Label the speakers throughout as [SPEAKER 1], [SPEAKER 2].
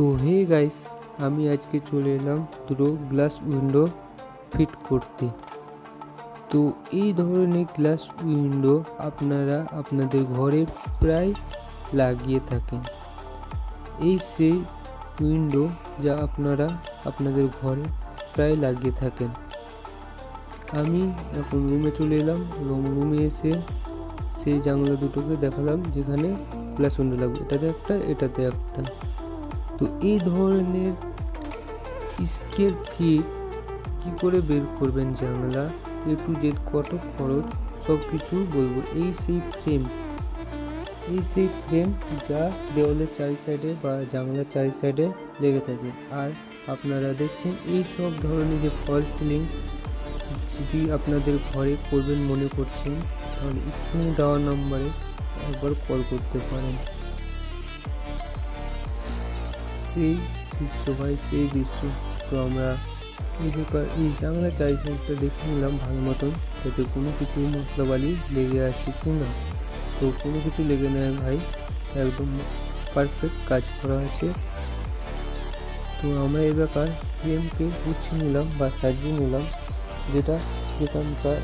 [SPEAKER 1] তো hey guys, আমি আজকে চলে এলাম দুটো গ্লাস উইন্ডো ফিট করতে। তো এই ধরনের গ্লাস উইন্ডো আপনারা আপনাদের ঘরে প্রায় লাগিয়ে থাকেন। এই সেই উইন্ডো যা আপনারা আপনাদের ঘরে প্রায় লাগিয়ে থাকেন। আমি এখন রুমে চলে এলাম এবং রুমে এসে সেই জানলা দুটোকে দেখালাম যেখানে গ্লাস উইন্ডো লাগবে, এটাতে একটা, এটাতে একটা। তো এই ধরনের স্কোয়ার ফিট কী করে বের করবেন জানলা, এ টু জেড কত খরচ সব কিছু বলবো। এই সেই ফ্রেম যা দেওয়ালের চারি সাইডে বা জানলার চারি সাইডে লেগে থাকে। আর আপনারা দেখছেন এই সব ধরনের যে ফল সিলিং যদি আপনাদের ঘরে করবেন মনে করছেন, তাহলে স্ক্রিনে দেওয়া নম্বরে একবার কল করতে পারেন। সেই দৃশ্য ভাই, সেই দৃশ্য। তো আমরা এই জানলা চারি সাইডটা দেখে নিলাম ভালো মতন, যাতে কোনো কিছু মশলা বালি লেগে আছে কি না। তো কোনো কিছু লেগে নেয় ভাই, একদম পারফেক্ট কাজ করা আছে। তো আমরা এবার ফ্রেমকে গুছিয়ে নিলাম বা সাজিয়ে নিলাম যেটা যেখানকার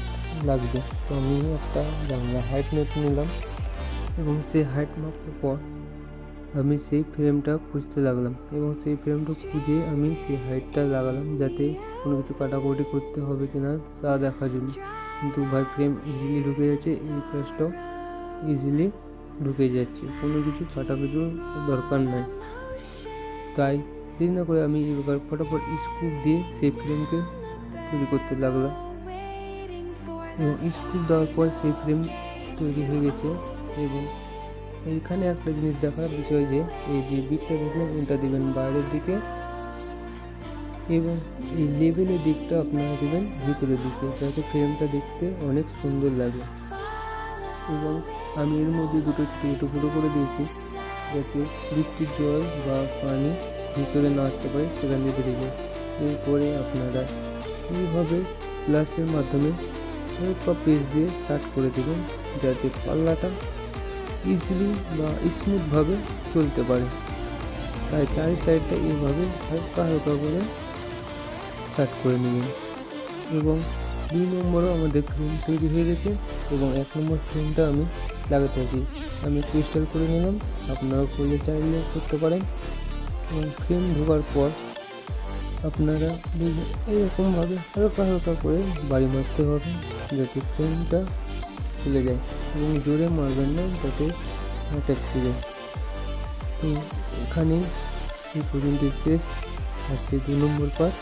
[SPEAKER 1] লাগবে। তো আমি একটা জানলা হাইট মেপে নিলাম এবং সেই হাইট মাপার পর আমি সেই ফ্রেমটা খুঁজতে লাগলাম এবং সেই ফ্রেমটা খুঁজে আমি সেই হাইটটা লাগালাম, যাতে কোনো কিছু কাটাকুটি করতে হবে কিনা তা দেখার জন্য। কিন্তু ভাই ফ্রেম ইজিলি ঢুকে যাচ্ছে, এই কাজটাও ইজিলি ঢুকে যাচ্ছে, কোনো কিছু কাটাকুটির দরকার নাই। তাই দেরি না করে আমি এবার ফটাফট স্ক্রু দিয়ে সেই ফ্রেমকে তৈরি করতে লাগলাম এবং স্ক্রু দেওয়ার পর সেই ফ্রেম তৈরি হয়ে গেছে। এবং এইখানে একটা জিনিস দেখার বিষয় যে এই যে বিটটা দেখলেন, এটা দিবেন বাইরের দিকে এবং এই লেবেলের দিকটা আপনারা দিবেন ভিতরের দিকে, যাতে ফ্রেমটা দেখতে অনেক সুন্দর লাগে। এবং আমি এর মধ্যে দুটো ছোটো ফুটো করে দিয়েছি, যাতে বৃষ্টির জল বা পানি ভিতরে না আসতে পারে, সেখান দিয়ে বেরিয়ে যায়। এরপরে আপনারা এইভাবে গ্লাসের মাধ্যমে হালকা পেজ দিয়ে শার্ট করে দেবেন, যাতে পাল্লাটা ইজিলি বা স্মুথভাবে চলতে পারে। তাই চারি সাইডটা এইভাবে হালকা হালকা করে শার্ট করে নেবেন। এবং 2 নম্বরও আমাদের ফ্রেম তৈরি হয়ে গেছে এবং 1 নম্বর ফ্রেমটা আমি লাগাতে আছি। আমি ক্রিস্টাল করে নিলাম, আপনারা করলে চাইলে করতে পারেন। এবং ফ্রেম ঢোকার পর আপনারা দেখবেন এরকমভাবে হালকা হালকা করে বাড়ি মারতে হবে, যাতে ফ্রেমটা খুলে যায় এবং জোরে মারবেন না, যাতে আটকে যায়। তো এখানে এই পর্যন্ত শেষ আসছে 2 নম্বর পার্ট।